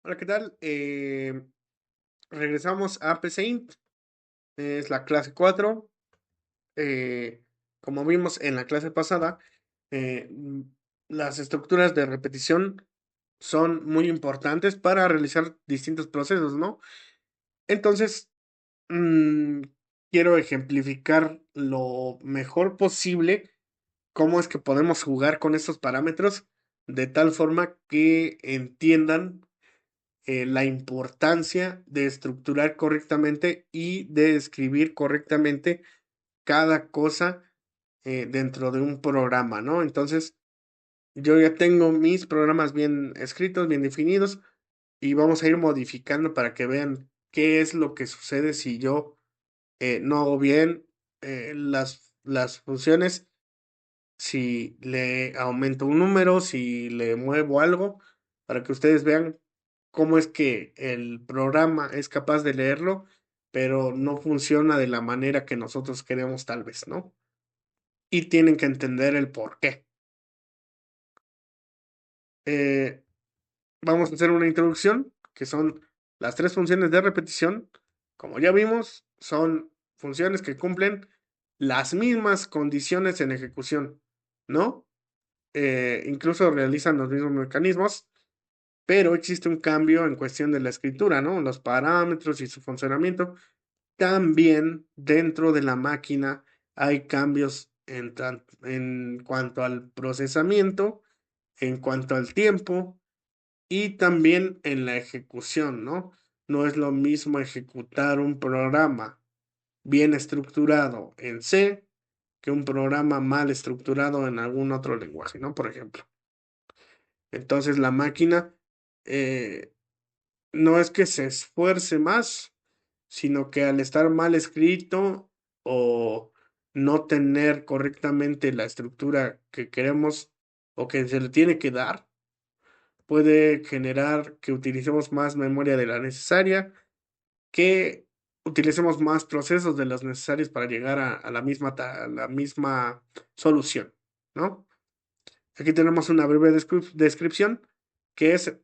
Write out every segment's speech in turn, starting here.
Hola, ¿qué tal? Regresamos a PCInt, es la clase 4. eh, Como vimos en la clase pasada, eh, mm, las estructuras de repetición son muy importantes para realizar distintos procesos, ¿no? Entonces, mm, quiero ejemplificar lo mejor posible cómo es que podemos jugar con estos parámetros de tal forma que entiendan la importancia de estructurar correctamente y de escribir correctamente cada cosa dentro de un programa, ¿no? Entonces, yo ya tengo mis programas bien escritos, bien definidos, y vamos a ir modificando para que vean qué es lo que sucede si yo no hago bien las funciones, si le aumento un número, si le muevo algo, para que ustedes vean cómo es que el programa es capaz de leerlo, pero no funciona de la manera que nosotros queremos tal vez, ¿no? Y tienen que entender el por qué. Eh, Vamos a hacer una introducción, que son las tres funciones de repetición. Como ya vimos, son funciones que cumplen las mismas condiciones en ejecución, ¿no? Incluso realizan los mismos mecanismos, pero existe un cambio en cuestión de la escritura, ¿no? Los parámetros y su funcionamiento. También dentro de la máquina hay cambios en cuanto al procesamiento, en cuanto al tiempo y también en la ejecución, ¿no? No es lo mismo ejecutar un programa bien estructurado en C que un programa mal estructurado en algún otro lenguaje, ¿no? Por ejemplo. Entonces la máquina eh, no es que se esfuerce más, sino que al estar mal escrito o no tener correctamente la estructura que queremos o que se le tiene que dar, puede generar que utilicemos más memoria de la necesaria, que utilicemos más procesos de los necesarios para llegar a a la misma solución, ¿no? Aquí tenemos una breve descripción que es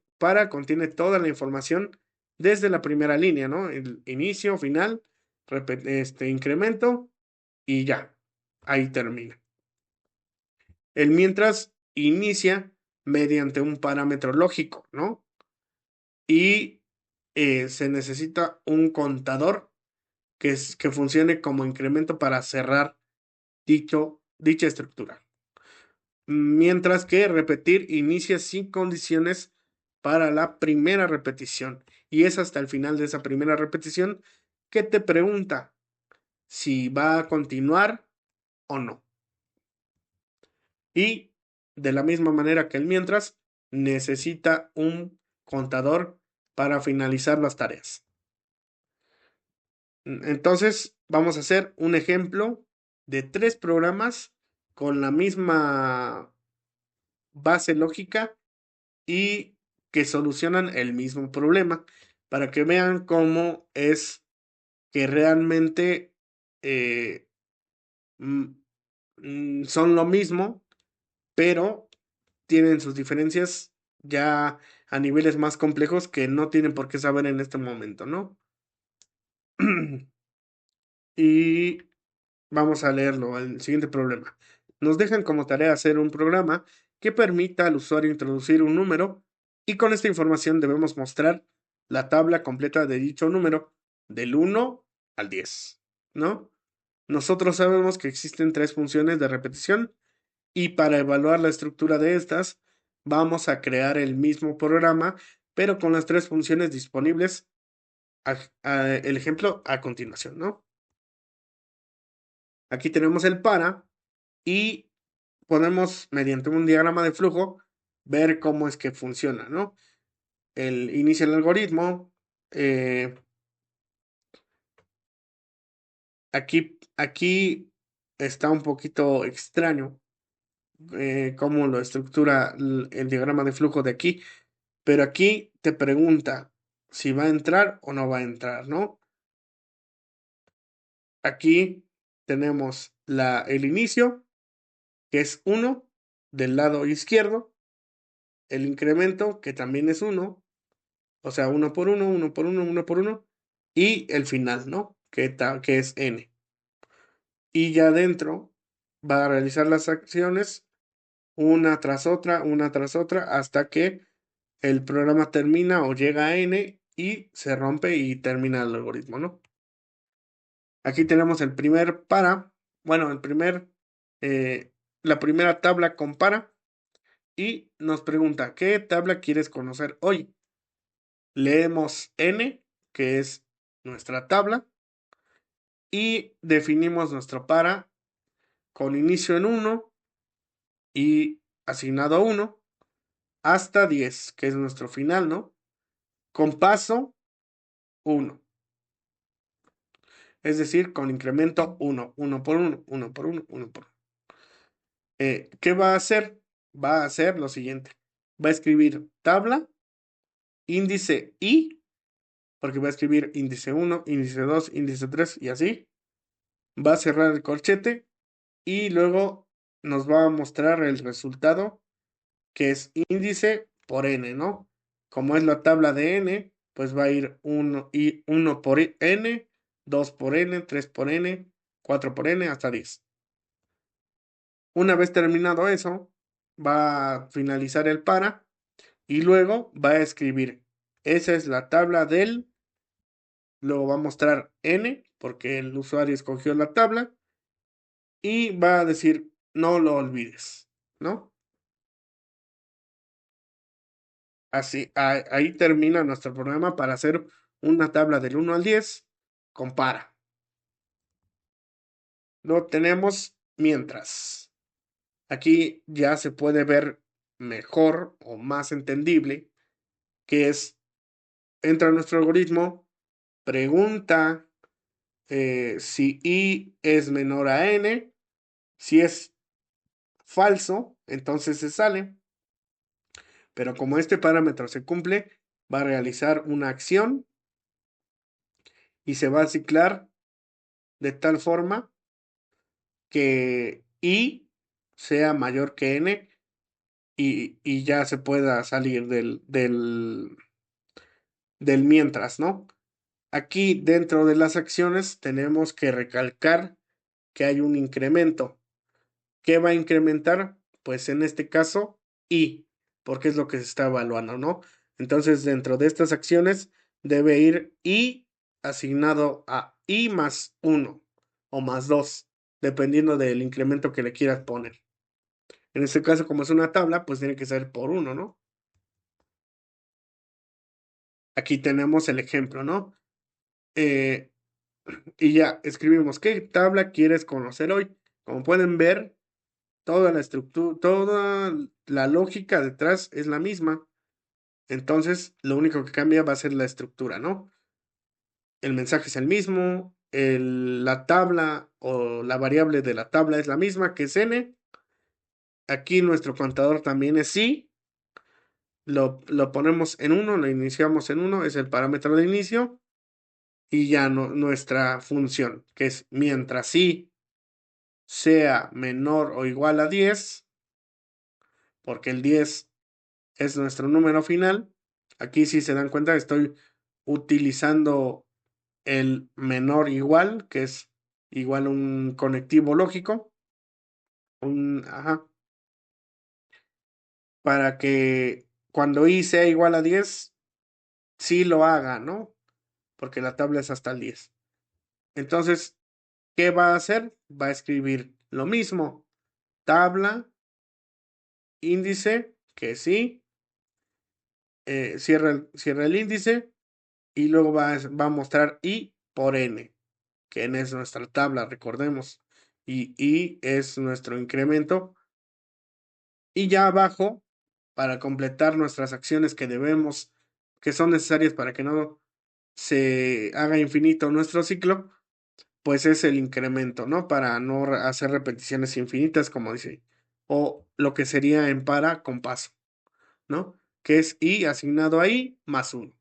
contiene toda la información desde la primera línea, ¿no? El inicio, final, incremento y ya. Ahí termina. El mientras inicia mediante un parámetro lógico, ¿no? Y se necesita un contador que funcione como incremento para cerrar dicha estructura. Mientras que repetir inicia sin condiciones para la primera repetición. Y es hasta el final de esa primera repetición que te pregunta si va a continuar o no. Y de la misma manera que el mientras, necesita un contador para finalizar las tareas. Entonces, vamos a hacer un ejemplo de tres programas con la misma base lógica y que solucionan el mismo problema para que vean cómo es que realmente eh, mm, son lo mismo, pero tienen sus diferencias ya a niveles más complejos que no tienen por qué saber en este momento, ¿no? Y vamos a leerlo, el siguiente problema. Nos dejan como tarea hacer un programa que permita al usuario introducir un número y con esta información debemos mostrar la tabla completa de dicho número del 1 al 10, ¿no? Nosotros sabemos que existen tres funciones de repetición y para evaluar la estructura de estas vamos a crear el mismo programa, pero con las tres funciones disponibles, el ejemplo a continuación, ¿no? Aquí tenemos el para y podemos, mediante un diagrama de flujo, ver cómo es que funciona, ¿no? Inicia el algoritmo. eh, aquí está un poquito extraño cómo lo estructura el diagrama de flujo de aquí, pero aquí te pregunta si va a entrar o no va a entrar, ¿no? Aquí tenemos el inicio, que es 1 del lado izquierdo, el incremento, que también es 1, O sea, uno por uno, uno por uno, uno por uno. Y el final, ¿no? Que es n. Y ya adentro va a realizar las acciones una tras otra, hasta que el programa termina o llega a n y se rompe y termina el algoritmo, ¿no? Aquí tenemos el primer para, bueno, eh, la primera tabla compara y nos pregunta, ¿qué tabla quieres conocer hoy? Leemos n, que es nuestra tabla, y definimos nuestro para con inicio en 1 y asignado a 1 hasta 10, que es nuestro final, ¿no? Con paso 1, es decir, con incremento 1, 1 por 1, 1 por 1, 1 por 1. ¿Qué va a hacer? Va a hacer lo siguiente. Va a escribir tabla, índice I, porque va a escribir índice 1, índice 2, índice 3 y así. Va a cerrar el corchete y luego nos va a mostrar el resultado, que es índice por n, ¿no? Como es la tabla de n, pues va a ir 1 por n, 2 por n, 3 por n, 4 por n hasta 10. Una vez terminado eso, va a finalizar el para y luego va a escribir. Esa es la tabla del, luego va a mostrar n, porque el usuario escogió la tabla, y va a decir, no lo olvides, ¿no? Así, ahí termina nuestro programa para hacer una tabla del 1 al 10, compara. Lo tenemos mientras. Aquí ya se puede ver mejor o más entendible, que es, entra nuestro algoritmo, pregunta si i es menor a n, si es falso, entonces se sale, pero como este parámetro se cumple, va a realizar una acción y se va a ciclar de tal forma que i sea mayor que n y ya se pueda salir del mientras, ¿no? Aquí dentro de las acciones tenemos que recalcar que hay un incremento. ¿Qué va a incrementar? Pues en este caso, i, porque es lo que se está evaluando, ¿no? Entonces, dentro de estas acciones debe ir i asignado a i más 1 o más 2, dependiendo del incremento que le quieras poner. En este caso, como es una tabla, pues tiene que ser por 1, ¿no? Aquí tenemos el ejemplo, ¿no? Eh, y ya escribimos, ¿qué tabla quieres conocer hoy? Como pueden ver, toda la estructura, toda la lógica detrás es la misma. Entonces, lo único que cambia va a ser la estructura, ¿no? El mensaje es el mismo, la tabla o la variable de la tabla es la misma, que es n. Aquí nuestro contador también es sí. Lo ponemos en 1, lo iniciamos en 1, es el parámetro de inicio. Y ya nuestra función, que es mientras i sea menor o igual a 10, porque el 10 es nuestro número final. Aquí si se dan cuenta estoy utilizando el menor igual, que es igual a un conectivo lógico, ajá, para que cuando i sea igual a 10, sí lo haga, ¿no? Porque la tabla es hasta el 10. Entonces, ¿qué va a hacer? Va a escribir lo mismo, tabla, índice, que sí, cierra el índice y luego va a mostrar i por n, que n es nuestra tabla, recordemos, y i es nuestro incremento. Y ya abajo, para completar nuestras acciones que son necesarias para que no se haga infinito nuestro ciclo, pues es el incremento, ¿no? Para no hacer repeticiones infinitas, como dice, o lo que sería en para con paso, ¿no? Que es i asignado a i más 1.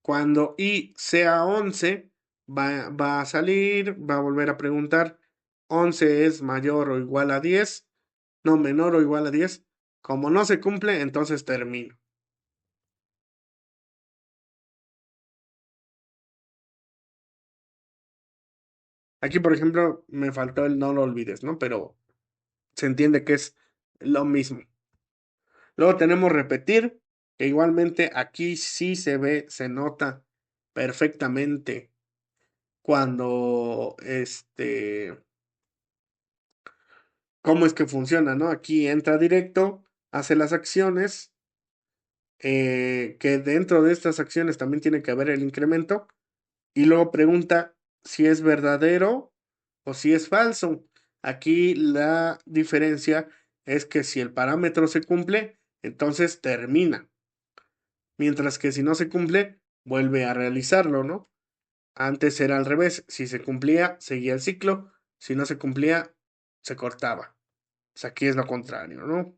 Cuando i sea 11, va a salir, va a volver a preguntar, 11 es mayor o igual a 10, no menor o igual a 10. Como no se cumple, entonces termino. Aquí, por ejemplo, me faltó el no lo olvides, ¿no? Pero se entiende que es lo mismo. Luego tenemos repetir, que igualmente aquí sí se ve, se nota perfectamente cuando cómo es que funciona, ¿no? Aquí entra directo, hace las acciones, que dentro de estas acciones también tiene que haber el incremento, y luego pregunta si es verdadero o si es falso. Aquí la diferencia es que si el parámetro se cumple, entonces termina, mientras que si no se cumple, vuelve a realizarlo, ¿no? Antes era al revés, si se cumplía, seguía el ciclo, si no se cumplía, se cortaba. Pues aquí es lo contrario, ¿no?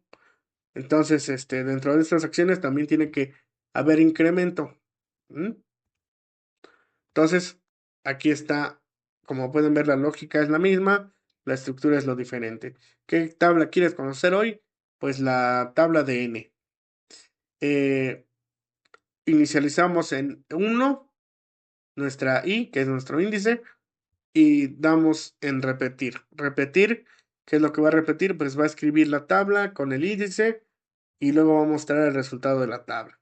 Entonces, dentro de estas acciones también tiene que haber incremento. ¿M? Entonces, aquí está, como pueden ver, la lógica es la misma, la estructura es lo diferente. ¿Qué tabla quieres conocer hoy? Pues la tabla de n. Eh, Inicializamos en 1 nuestra i, que es nuestro índice, y damos en repetir. Repetir, ¿qué es lo que va a repetir? Pues va a escribir la tabla con el índice y luego va a mostrar el resultado de la tabla.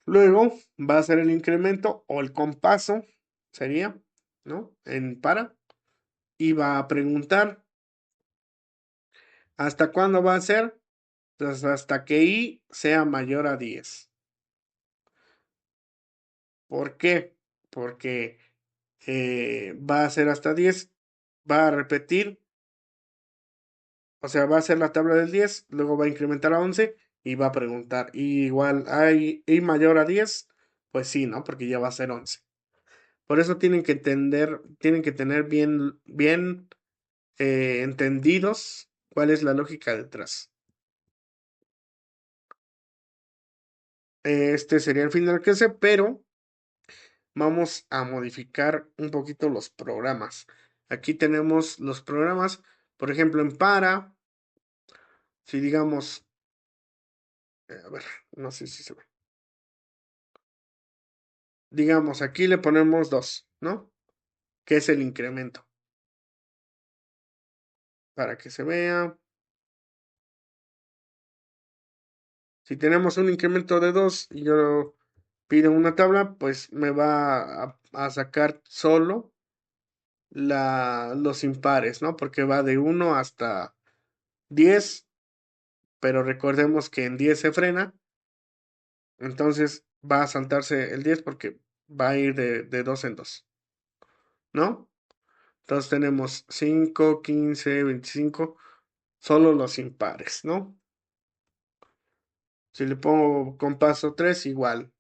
Luego va a hacer el incremento o el compaso, sería, ¿no? En para, y va a preguntar, ¿hasta cuándo va a ser? Pues hasta que i sea mayor a 10. ¿Por qué? Porque va a ser hasta 10, va a repetir, o sea, va a hacer la tabla del 10, luego va a incrementar a 11 y va a preguntar, ¿y igual hay i mayor a 10? Pues sí, ¿no? Porque ya va a ser 11. Por eso tienen que entender, tienen que tener bien entendidos cuál es la lógica detrás. Este sería el fin del alcance, pero vamos a modificar un poquito los programas. Aquí tenemos los programas, por ejemplo, en para, si digamos, a ver, no sé si se ve. Digamos, aquí le ponemos 2, ¿no? Que es el incremento. Para que se vea. Si tenemos un incremento de 2 y yo pido una tabla, pues me va a sacar solo los impares, ¿no? Porque va de 1 hasta 10, pero recordemos que en 10 se frena, entonces va a saltarse el 10 porque va a ir de 2 en 2, ¿no? Entonces tenemos 5, 15, 25, solo los impares, ¿no? Si le pongo con paso 3, igual,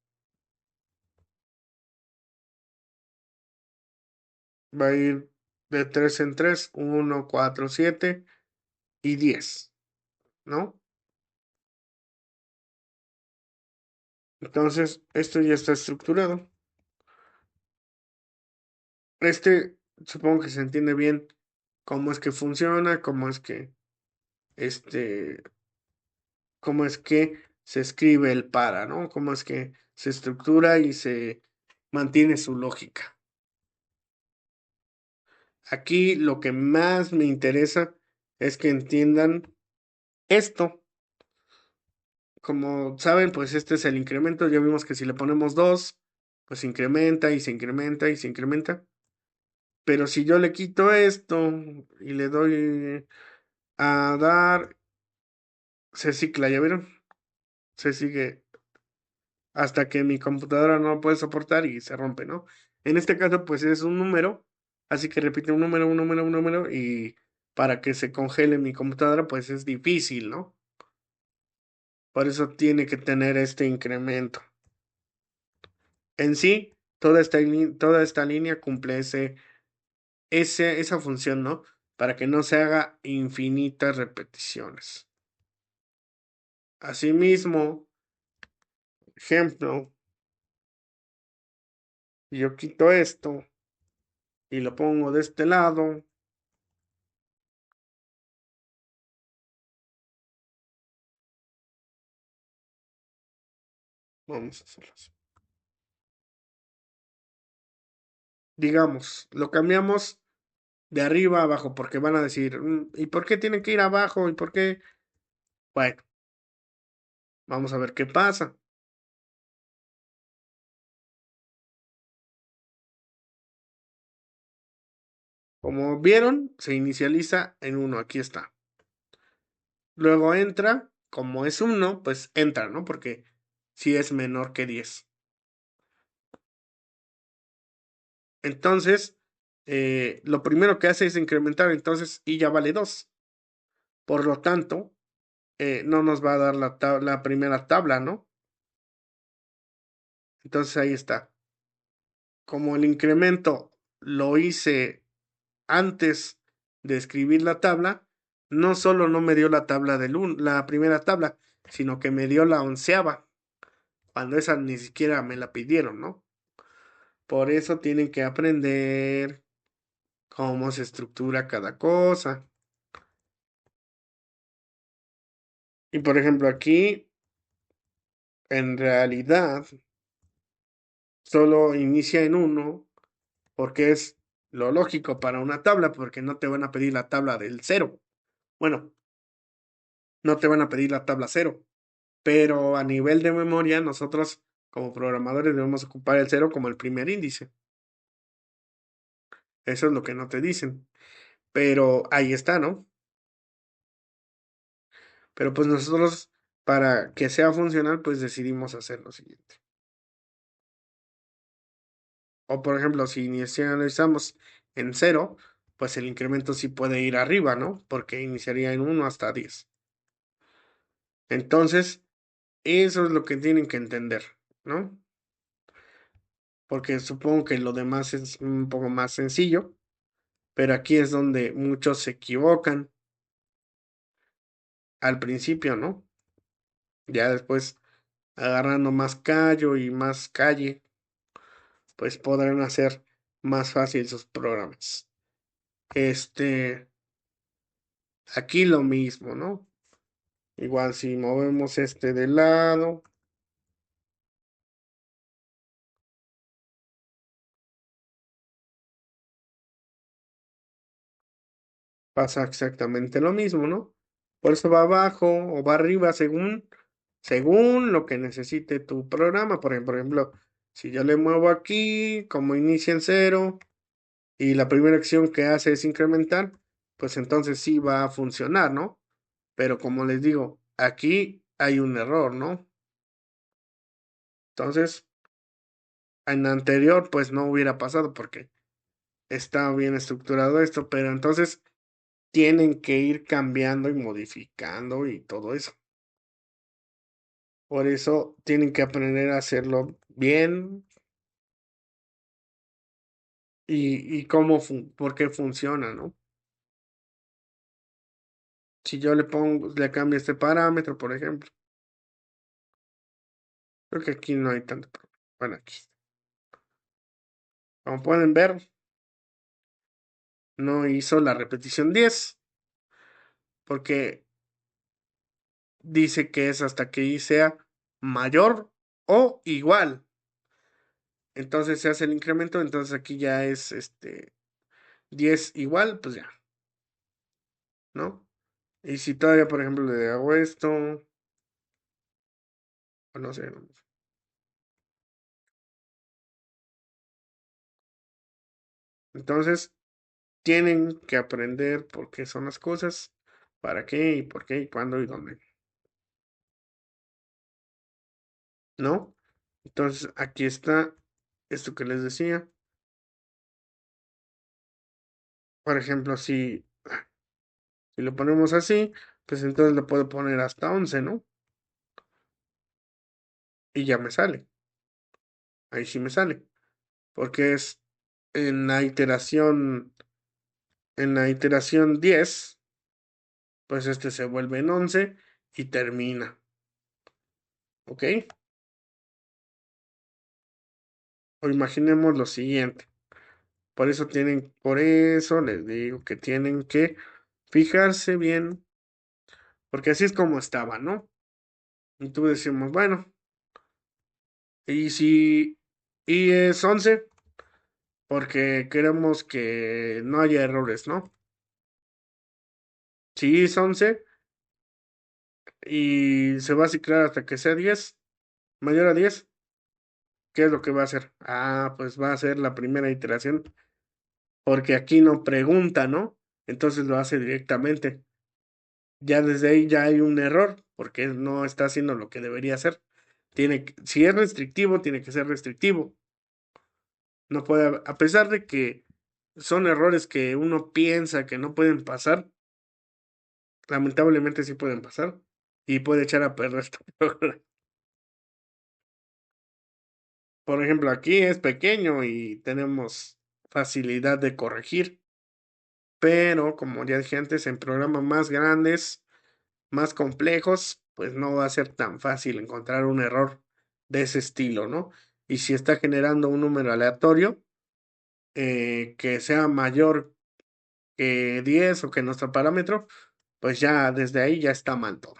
va a ir de 3 en 3, 1, 4, 7 y 10, ¿no? Entonces, esto ya está estructurado. Supongo que se entiende bien cómo es que funciona, este, cómo es que se escribe el para, ¿no? Cómo es que se estructura y se mantiene su lógica. Aquí lo que más me interesa es que entiendan esto. Como saben, pues este es el incremento. Ya vimos que si le ponemos 2, pues incrementa y se incrementa y se incrementa. Pero si yo le quito esto y le doy a dar, se cicla, ¿ya vieron? Se sigue hasta que mi computadora no lo puede soportar y se rompe, ¿no? En este caso, pues es un número, así que repite un número, un número, un número, y para que se congele mi computadora, pues es difícil, ¿no? Por eso tiene que tener este incremento. En sí, toda esta línea cumple esa función, ¿no? Para que no se haga infinitas repeticiones. Asimismo, ejemplo, yo quito esto y lo pongo de este lado. Vamos a hacerlo así. digamos, lo cambiamos de arriba a abajo, porque van a decir, ¿y por qué tienen que ir abajo? ¿Y por qué? Bueno, vamos a ver qué pasa. Como vieron, se inicializa en uno, aquí está. Luego entra, como es uno, pues entra, ¿no? Porque si es menor que 10. Entonces, lo primero que hace es incrementar, entonces, y ya vale 2. Por lo tanto, no nos va a dar la primera tabla, ¿no? Entonces ahí está. Como el incremento lo hice antes de escribir la tabla, no solo no me dio la tabla la primera tabla, sino que me dio la onceava, cuando esa ni siquiera me la pidieron, ¿no? Por eso tienen que aprender cómo se estructura cada cosa. Y por ejemplo, aquí, en realidad, solo inicia en uno, porque es lo lógico para una tabla, porque no te van a pedir la tabla del cero. Bueno, no te van a pedir la tabla cero, pero a nivel de memoria, nosotros como programadores debemos ocupar el cero como el primer índice. Eso es lo que no te dicen. Pero ahí está, ¿no? Pero pues nosotros, para que sea funcional, pues decidimos hacer lo siguiente. O por ejemplo, si inicializamos en cero, pues el incremento sí puede ir arriba, ¿no? Porque iniciaría en uno hasta 10. Entonces, eso es lo que tienen que entender, ¿no? Porque supongo que lo demás es un poco más sencillo, pero aquí es donde muchos se equivocan al principio, ¿no? Ya después, agarrando más callo y más calle, pues podrán hacer más fácil sus programas. Aquí lo mismo, ¿no? Igual si movemos este de lado, pasa exactamente lo mismo, ¿no? Por eso va abajo o va arriba según lo que necesite tu programa. Por ejemplo, si yo le muevo aquí, como inicia en cero, y la primera acción que hace es incrementar, pues entonces sí va a funcionar, ¿no? Pero como les digo, aquí hay un error, ¿no? Entonces, en anterior, pues no hubiera pasado porque está bien estructurado esto, pero entonces tienen que ir cambiando y modificando y todo eso. Por eso tienen que aprender a hacerlo bien y por qué funciona, ¿no? Si yo le cambio este parámetro, por ejemplo, creo que aquí no hay tanto problema. Bueno, aquí, como pueden ver, no hizo la repetición 10 porque dice que es hasta que y sea mayor o igual. Entonces se hace el incremento, entonces aquí ya es 10 igual, pues ya, ¿no? Y si todavía, por ejemplo, le hago esto, o no sé, entonces tienen que aprender por qué son las cosas, para qué y por qué y cuándo y dónde, ¿no? Entonces aquí está esto que les decía. Por ejemplo, si lo ponemos así, pues entonces lo puedo poner hasta 11, ¿no? Y ya me sale. Ahí sí me sale. Porque es en la iteración, en la iteración 10, pues este se vuelve en 11 y termina. ¿Ok? O imaginemos lo siguiente. Por eso les digo que tienen que fijarse bien, porque así es como estaba, ¿no? Y tú decimos, bueno, y si y es 11, porque queremos que no haya errores, ¿no? Si es 11 y se va a ciclar hasta que sea 10, mayor a 10, ¿qué es lo que va a hacer? Ah, pues va a ser la primera iteración, porque aquí no pregunta, ¿no? Entonces lo hace directamente. Ya desde ahí ya hay un error, porque no está haciendo lo que debería hacer. Si es restrictivo, tiene que ser restrictivo. No puede, a pesar de que son errores que uno piensa que no pueden pasar, lamentablemente sí pueden pasar y puede echar a perder este programa. Por ejemplo, aquí es pequeño y tenemos facilidad de corregir, pero como ya dije antes, en programas más grandes, más complejos, pues no va a ser tan fácil encontrar un error de ese estilo, ¿no? Y si está generando un número aleatorio que sea mayor que 10 o que nuestro parámetro, pues ya desde ahí ya está mal todo.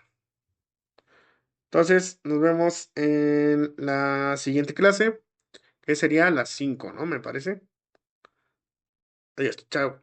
Entonces, nos vemos en la siguiente clase, que sería a las 5, ¿no? Me parece. Adiós, chao.